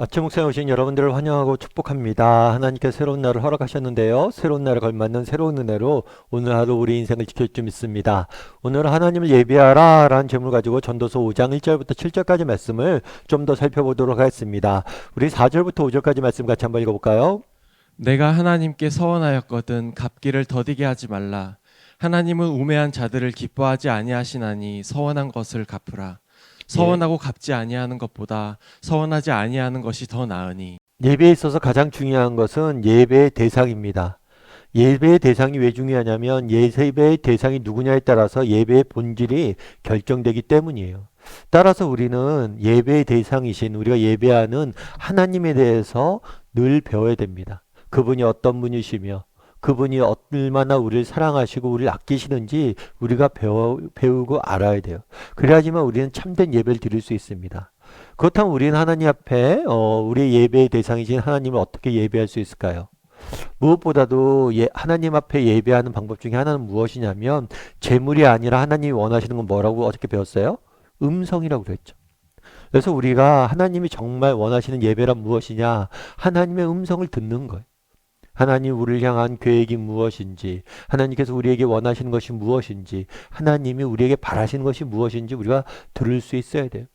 아침 목상에 오신 여러분들을 환영하고 축복합니다. 하나님께서 새로운 날을 허락하셨는데요. 새로운 날에 걸맞는 새로운 은혜로 오늘 하루 우리 인생을 지킬 줄 믿습니다. 오늘 하나님을 예배하라 라는 제목을 가지고 전도서 5장 1절부터 7절까지 말씀을 좀 더 살펴보도록 하겠습니다. 우리 4절부터 5절까지 말씀 같이 한번 읽어볼까요? 내가 하나님께 서원하였거든 갚기를 더디게 하지 말라. 하나님은 우매한 자들을 기뻐하지 아니하시나니 서원한 것을 갚으라. 서원하고 갚지 아니하는 것보다 서원하지 아니하는 것이 더 나으니. 예배에 있어서 가장 중요한 것은 예배의 대상입니다. 예배의 대상이 왜 중요하냐면 예배의 대상이 누구냐에 따라서 예배의 본질이 결정되기 때문이에요. 따라서 우리는 예배의 대상이신 우리가 예배하는 하나님에 대해서 늘 배워야 됩니다. 그분이 어떤 분이시며 그분이 얼마나 우리를 사랑하시고 우리를 아끼시는지 우리가 배우고 알아야 돼요. 그래야지만 우리는 참된 예배를 드릴 수 있습니다. 그렇다면 우리는 하나님 앞에 우리의 예배의 대상이신 하나님을 어떻게 예배할 수 있을까요? 무엇보다도 하나님 앞에 예배하는 방법 중에 하나는 무엇이냐면 재물이 아니라 하나님이 원하시는 건 뭐라고 어저께 배웠어요? 음성이라고 그랬죠. 그래서 우리가 하나님이 정말 원하시는 예배란 무엇이냐? 하나님의 음성을 듣는 거예요. 하나님 우리를 향한 계획이 무엇인지, 하나님께서 우리에게 원하시는 것이 무엇인지, 하나님이 우리에게 바라시는 것이 무엇인지 우리가 들을 수 있어야 돼요.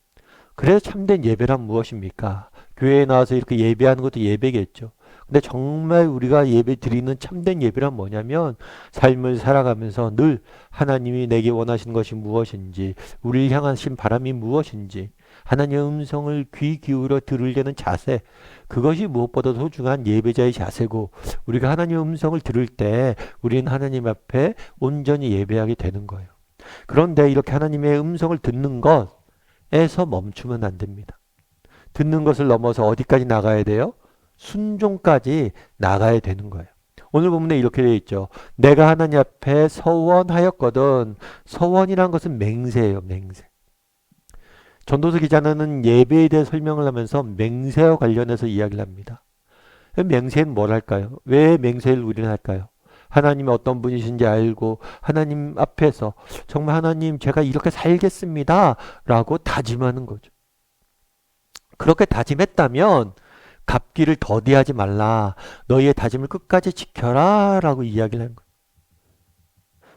그래서 참된 예배란 무엇입니까? 교회에 나와서 이렇게 예배하는 것도 예배겠죠. 근데 정말 우리가 예배 드리는 참된 예배란 뭐냐면 삶을 살아가면서 늘 하나님이 내게 원하시는 것이 무엇인지, 우리를 향하신 바람이 무엇인지, 하나님의 음성을 귀 기울여 들으려는 자세, 그것이 무엇보다도 소중한 예배자의 자세고, 우리가 하나님의 음성을 들을 때 우리는 하나님 앞에 온전히 예배하게 되는 거예요. 그런데 이렇게 하나님의 음성을 듣는 것에서 멈추면 안 됩니다. 듣는 것을 넘어서 어디까지 나가야 돼요? 순종까지 나가야 되는 거예요. 오늘 본문에 이렇게 되어 있죠. 내가 하나님 앞에 서원하였거든. 서원이란 것은 맹세예요. 맹세. 전도서 기자는 예배에 대해 설명을 하면서 맹세와 관련해서 이야기를 합니다. 맹세는 뭘 할까요? 왜 맹세를 우리는 할까요? 하나님이 어떤 분이신지 알고 하나님 앞에서 정말 하나님 제가 이렇게 살겠습니다 라고 다짐하는 거죠. 그렇게 다짐했다면 갚기를 더디하지 말라. 너희의 다짐을 끝까지 지켜라 라고 이야기를 하는 거예요.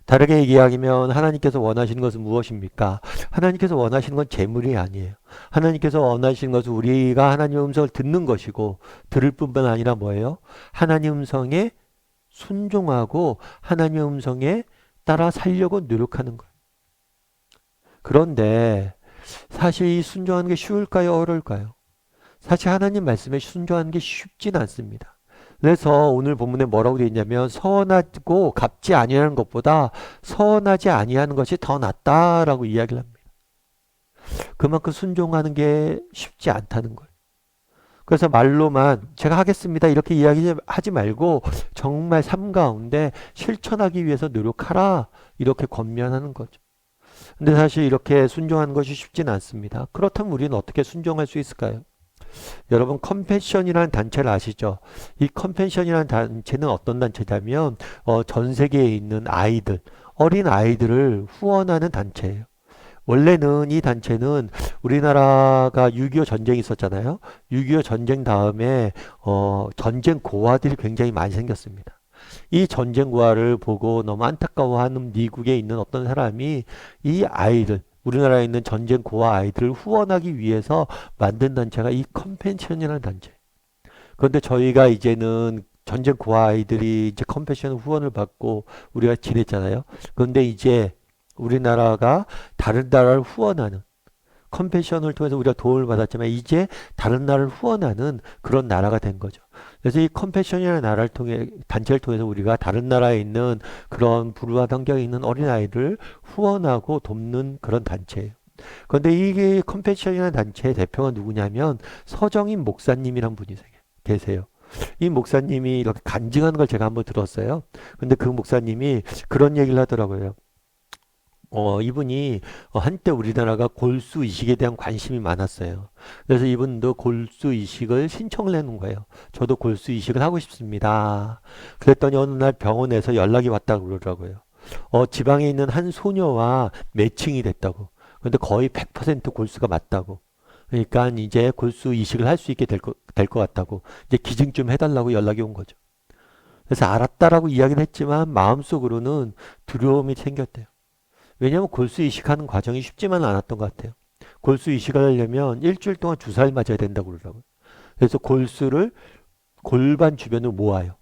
다르게 얘기하면 하나님께서 원하시는 것은 무엇입니까? 하나님께서 원하시는 건 재물이 아니에요. 하나님께서 원하시는 것은 우리가 하나님의 음성을 듣는 것이고 들을 뿐만 아니라 뭐예요? 하나님 음성에 순종하고 하나님의 음성에 따라 살려고 노력하는 거예요. 그런데 사실 이 순종하는 게 쉬울까요? 어려울까요? 사실 하나님 말씀에 순종하는 게 쉽진 않습니다. 그래서 오늘 본문에 뭐라고 되어 있냐면 서원하고 갚지 아니하는 것보다 서원하지 아니하는 것이 더 낫다라고 이야기를 합니다. 그만큼 순종하는 게 쉽지 않다는 거예요. 그래서 말로만 제가 하겠습니다 이렇게 이야기하지 말고 정말 삶 가운데 실천하기 위해서 노력하라 이렇게 권면하는 거죠. 근데 사실 이렇게 순종하는 것이 쉽진 않습니다. 그렇다면 우리는 어떻게 순종할 수 있을까요? 여러분 컴패션이라는 단체를 아시죠? 이 컴패션이라는 단체는 어떤 단체냐면 전 세계에 있는 아이들, 어린 아이들을 후원하는 단체예요. 원래는 이 단체는 우리나라가 6.25 전쟁이 있었잖아요. 6.25 전쟁 다음에 전쟁 고아들이 굉장히 많이 생겼습니다. 이 전쟁 고아를 보고 너무 안타까워하는 미국에 있는 어떤 사람이 이 아이들 우리나라에 있는 전쟁 고아 아이들을 후원하기 위해서 만든 단체가 이 컴패션이라는 단체. 그런데 저희가 이제는 전쟁 고아 아이들이 이제 컴패션 후원을 받고 우리가 지냈잖아요. 그런데 이제 우리나라가 다른 나라를 후원하는 컴패션을 통해서 우리가 도움을 받았지만 이제 다른 나라를 후원하는 그런 나라가 된 거죠. 그래서 이 컴패션이라는 단체를 통해서 우리가 다른 나라에 있는 그런 불우한 환경에 있는 어린아이를 후원하고 돕는 그런 단체예요. 그런데 이 컴패션이라는 단체의 대표가 누구냐면 서정인 목사님이란 분이 계세요. 이 목사님이 이렇게 간증하는 걸 제가 한번 들었어요. 근데 그 목사님이 그런 얘기를 하더라고요. 이분이 한때 우리나라가 골수 이식에 대한 관심이 많았어요. 그래서 이분도 골수 이식을 신청을 해놓은 거예요. 저도 골수 이식을 하고 싶습니다. 그랬더니 어느 날 병원에서 연락이 왔다고 그러더라고요. 지방에 있는 한 소녀와 매칭이 됐다고. 근데 거의 100% 골수가 맞다고. 그러니까 이제 골수 이식을 할 수 있게 될 것 같다고 이제 기증 좀 해달라고 연락이 온 거죠. 그래서 알았다라고 이야기는 했지만 마음속으로는 두려움이 생겼대요. 왜냐하면 골수 이식하는 과정이 쉽지만은 않았던 것 같아요. 골수 이식을 하려면 일주일 동안 주사를 맞아야 된다고 그러더라고요. 그래서 골수를 골반 주변을 모아요.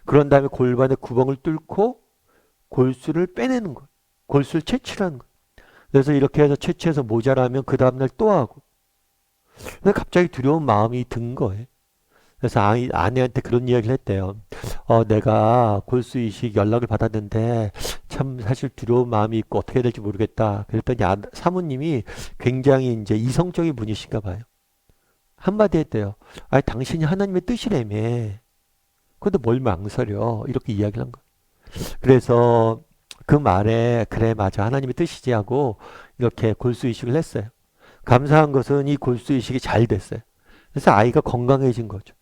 그런 다음에 골반의 구멍을 뚫고 골수를 빼내는 거예요. 골수를 채취를 하는 거예요. 그래서 이렇게 해서 채취해서 모자라면 그 다음날 또 하고. 근데 갑자기 두려운 마음이 든 거예요. 그래서 아내한테 그런 이야기를 했대요. 내가 골수 이식 연락을 받았는데 참 사실 두려운 마음이 있고 어떻게 해야 될지 모르겠다. 그랬더니 사모님이 굉장히 이제 이성적인 분이신가 봐요. 한마디 했대요. 아니, 당신이 하나님의 뜻이라며. 근데 뭘 망설여. 이렇게 이야기를 한 거예요. 그래서 그 말에 그래 맞아 하나님의 뜻이지 하고 이렇게 골수 이식을 했어요. 감사한 것은 이 골수 이식이 잘 됐어요. 그래서 아이가 건강해진 거죠.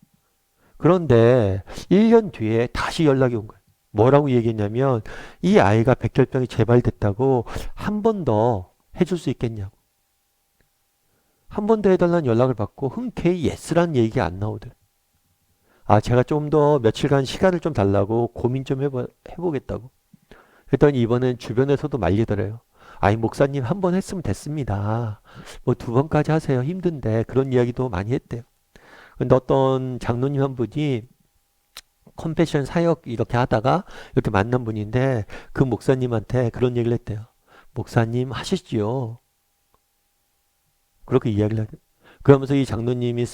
그런데 1년 뒤에 다시 연락이 온 거예요. 뭐라고 얘기했냐면 이 아이가 백혈병이 재발됐다고 한 번 더 해줄 수 있겠냐고. 한 번 더 해달라는 연락을 받고 흔쾌히 예스라는 얘기가 안 나오더래요. 제가 좀 더 며칠간 시간을 좀 달라고 고민 좀 해보겠다고. 그랬더니 이번엔 주변에서도 말리더래요. 아니, 목사님 한 번 했으면 됐습니다. 뭐 2번까지 하세요. 힘든데. 그런 이야기도 많이 했대요. 근데 어떤 장로님 한 분이 컴패션 사역 이렇게 하다가 이렇게 만난 분인데 그 목사님한테 그런 얘기를 했대요. 목사님 하시지요. 그렇게 이야기를 하대요. 그러면서 이 장로님이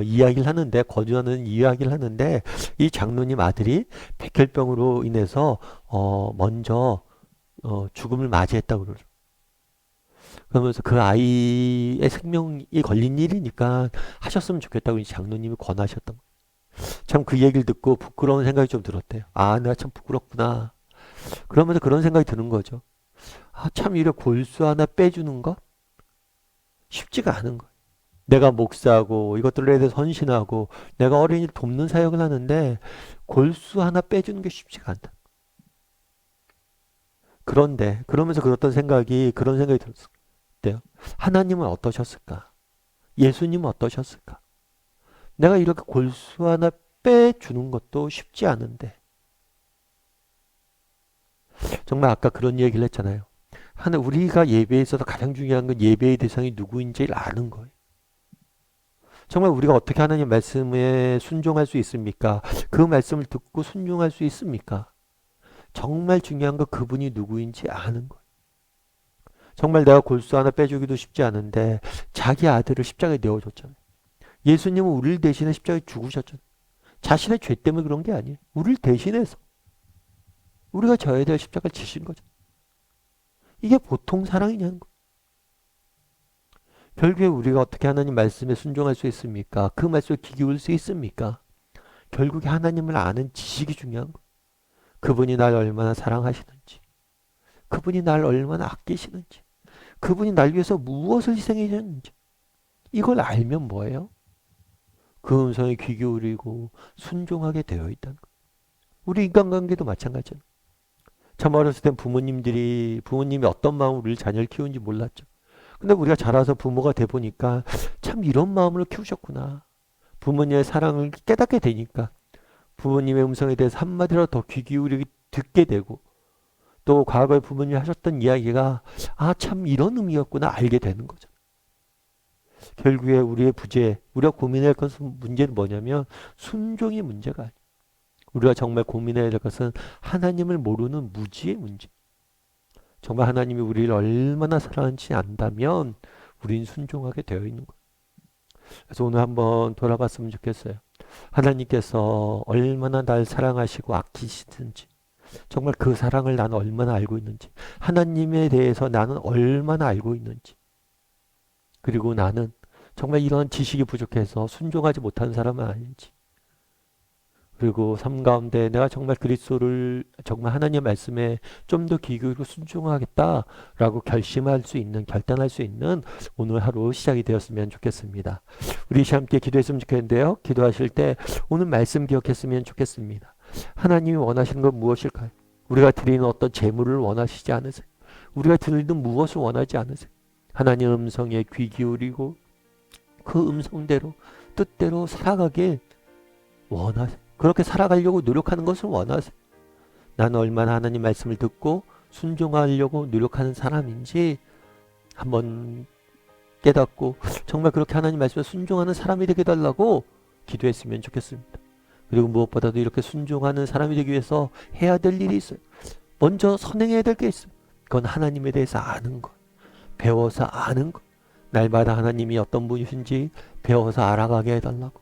이야기를 하는데, 거주하는 이야기를 하는데, 이 장로님 아들이 백혈병으로 인해서, 먼저, 죽음을 맞이했다고 그러죠. 그러면서 그 아이의 생명이 걸린 일이니까 하셨으면 좋겠다고 이 장로님이 권하셨던 거예요. 참 그 얘기를 듣고 부끄러운 생각이 좀 들었대요. 내가 참 부끄럽구나. 그러면서 그런 생각이 드는 거죠. 참 이래 골수 하나 빼주는 거? 쉽지가 않은 거예요. 내가 목사고 이것들에 대해서 헌신하고 내가 어린이를 돕는 사역을 하는데 골수 하나 빼주는 게 쉽지가 않다. 그런데 그러면서 그런 생각이 들었대요. 하나님은 어떠셨을까? 예수님은 어떠셨을까? 내가 이렇게 골수 하나 빼주는 것도 쉽지 않은데 정말 아까 그런 얘기를 했잖아요. 우리가 예배에 있어서 가장 중요한 건 예배의 대상이 누구인지를 아는 거예요. 정말 우리가 어떻게 하나님 말씀에 순종할 수 있습니까? 그 말씀을 듣고 순종할 수 있습니까? 정말 중요한 건 그분이 누구인지 아는 거예요. 정말 내가 골수 하나 빼주기도 쉽지 않은데 자기 아들을 십자가에 내어줬잖아요. 예수님은 우리를 대신해 십자가에 죽으셨잖아요. 자신의 죄 때문에 그런 게 아니에요. 우리를 대신해서 우리가 져야 될 십자가를 지신 거죠. 이게 보통 사랑이냐는 거예요. 결국에 우리가 어떻게 하나님 말씀에 순종할 수 있습니까? 그 말씀에 귀 기울일 수 있습니까? 결국에 하나님을 아는 지식이 중요한 거예요. 그분이 날 얼마나 사랑하시는지, 그분이 날 얼마나 아끼시는지, 그분이 날 위해서 무엇을 희생해 주셨는지 이걸 알면 뭐예요? 그 음성에 귀 기울이고 순종하게 되어 있다는 거예요. 우리 인간관계도 마찬가지예요. 참 어렸을 땐 부모님이 어떤 마음으로 우리 자녀를 키우는지 몰랐죠. 근데 우리가 자라서 부모가 돼 보니까 참 이런 마음으로 키우셨구나. 부모님의 사랑을 깨닫게 되니까 부모님의 음성에 대해서 한마디라도 더 귀 기울이게 듣게 되고 또 과거에 부모님이 하셨던 이야기가 참 이런 의미였구나 알게 되는 거죠. 결국에 우리가 고민해야 할 것은 문제는 뭐냐면 순종의 문제가 아니에요. 우리가 정말 고민해야 될 것은 하나님을 모르는 무지의 문제. 정말 하나님이 우리를 얼마나 사랑하는지 안다면 우린 순종하게 되어 있는 거예요. 그래서 오늘 한번 돌아봤으면 좋겠어요. 하나님께서 얼마나 날 사랑하시고 아끼시든지 정말 그 사랑을 나는 얼마나 알고 있는지 하나님에 대해서 나는 얼마나 알고 있는지 그리고 나는 정말 이러한 지식이 부족해서 순종하지 못한 사람은 아닌지 그리고 삶 가운데 내가 정말 그리스도를 정말 하나님의 말씀에 좀 더 귀 기울이고 순종하겠다라고 결단할 수 있는 오늘 하루 시작이 되었으면 좋겠습니다. 우리 함께 기도했으면 좋겠는데요. 기도하실 때 오늘 말씀 기억했으면 좋겠습니다. 하나님이 원하시는 건 무엇일까요? 우리가 드리는 어떤 재물을 원하시지 않으세요? 우리가 드리는 무엇을 원하지 않으세요? 하나님 음성에 귀 기울이고 그 음성대로 뜻대로 살아가길 원하세요. 그렇게 살아가려고 노력하는 것을 원하세요. 나는 얼마나 하나님 말씀을 듣고 순종하려고 노력하는 사람인지 한번 깨닫고 정말 그렇게 하나님 말씀에 순종하는 사람이 되게 해달라고 기도했으면 좋겠습니다. 그리고 무엇보다도 이렇게 순종하는 사람이 되기 위해서 해야 될 일이 있어요. 먼저 선행해야 될 게 있어요. 그건 하나님에 대해서 아는 것, 배워서 아는 것. 날마다 하나님이 어떤 분이신지 배워서 알아가게 해달라고,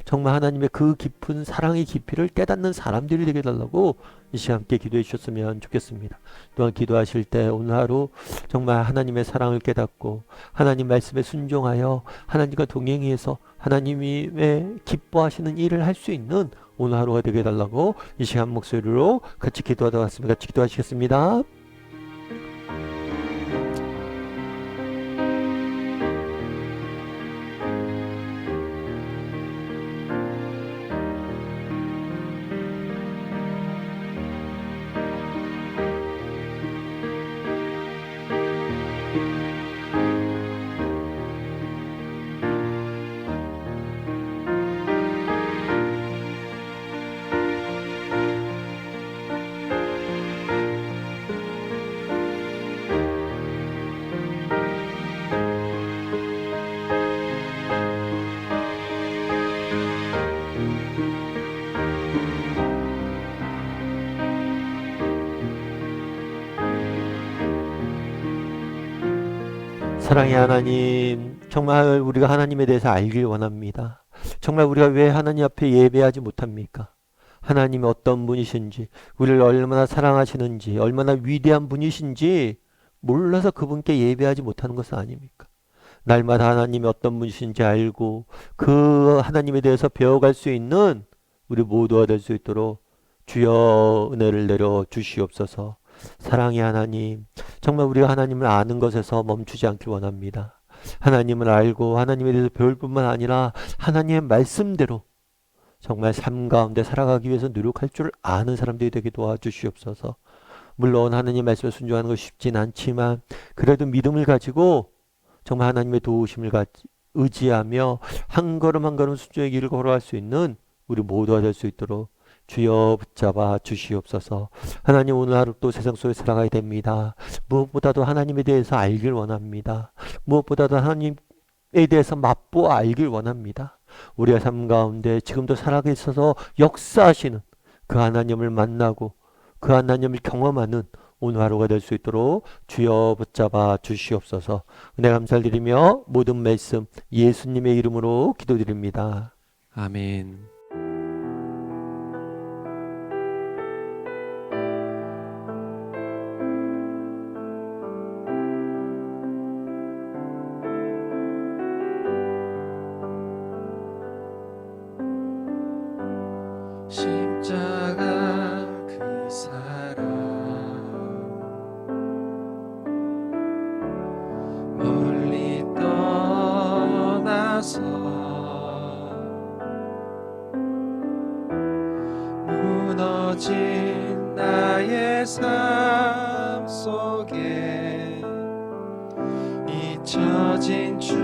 정말 하나님의 그 깊은 사랑의 깊이를 깨닫는 사람들이 되게 해달라고 이 시간 함께 기도해 주셨으면 좋겠습니다. 또한 기도하실 때 오늘 하루 정말 하나님의 사랑을 깨닫고 하나님 말씀에 순종하여 하나님과 동행해서 하나님이 기뻐하시는 일을 할 수 있는 오늘 하루가 되게 해달라고 이 시간 목소리로 같이 기도하도록 하겠습니다. 같이 기도하시겠습니다. 사랑의 하나님, 정말 우리가 하나님에 대해서 알길 원합니다. 정말 우리가 왜 하나님 앞에 예배하지 못합니까? 하나님이 어떤 분이신지, 우리를 얼마나 사랑하시는지, 얼마나 위대한 분이신지 몰라서 그분께 예배하지 못하는 것은 아닙니까? 날마다 하나님이 어떤 분이신지 알고 그 하나님에 대해서 배워갈 수 있는 우리 모두가 될 수 있도록 주여 은혜를 내려 주시옵소서. 사랑의 하나님, 정말 우리가 하나님을 아는 것에서 멈추지 않길 원합니다. 하나님을 알고 하나님에 대해서 배울 뿐만 아니라 하나님의 말씀대로 정말 삶 가운데 살아가기 위해서 노력할 줄 아는 사람들이 되게 도와주시옵소서. 물론 하나님 말씀에 순종하는 것이 쉽진 않지만 그래도 믿음을 가지고 정말 하나님의 도우심을 의지하며 한 걸음 한 걸음 순종의 길을 걸어갈 수 있는 우리 모두가 될 수 있도록 주여 붙잡아 주시옵소서. 하나님, 오늘 하루 또 세상 속에 살아가야 됩니다. 무엇보다도 하나님에 대해서 알길 원합니다. 무엇보다도 하나님에 대해서 맛보아 알길 원합니다. 우리의 삶 가운데 지금도 살아가 있어서 역사하시는 그 하나님을 만나고 그 하나님을 경험하는 오늘 하루가 될 수 있도록 주여 붙잡아 주시옵소서. 은혜 감사를 드리며 모든 말씀 예수님의 이름으로 기도드립니다. 아멘. 십자가 그 사랑 멀리 떠나서 무너진 나의 삶 속에 잊혀진 주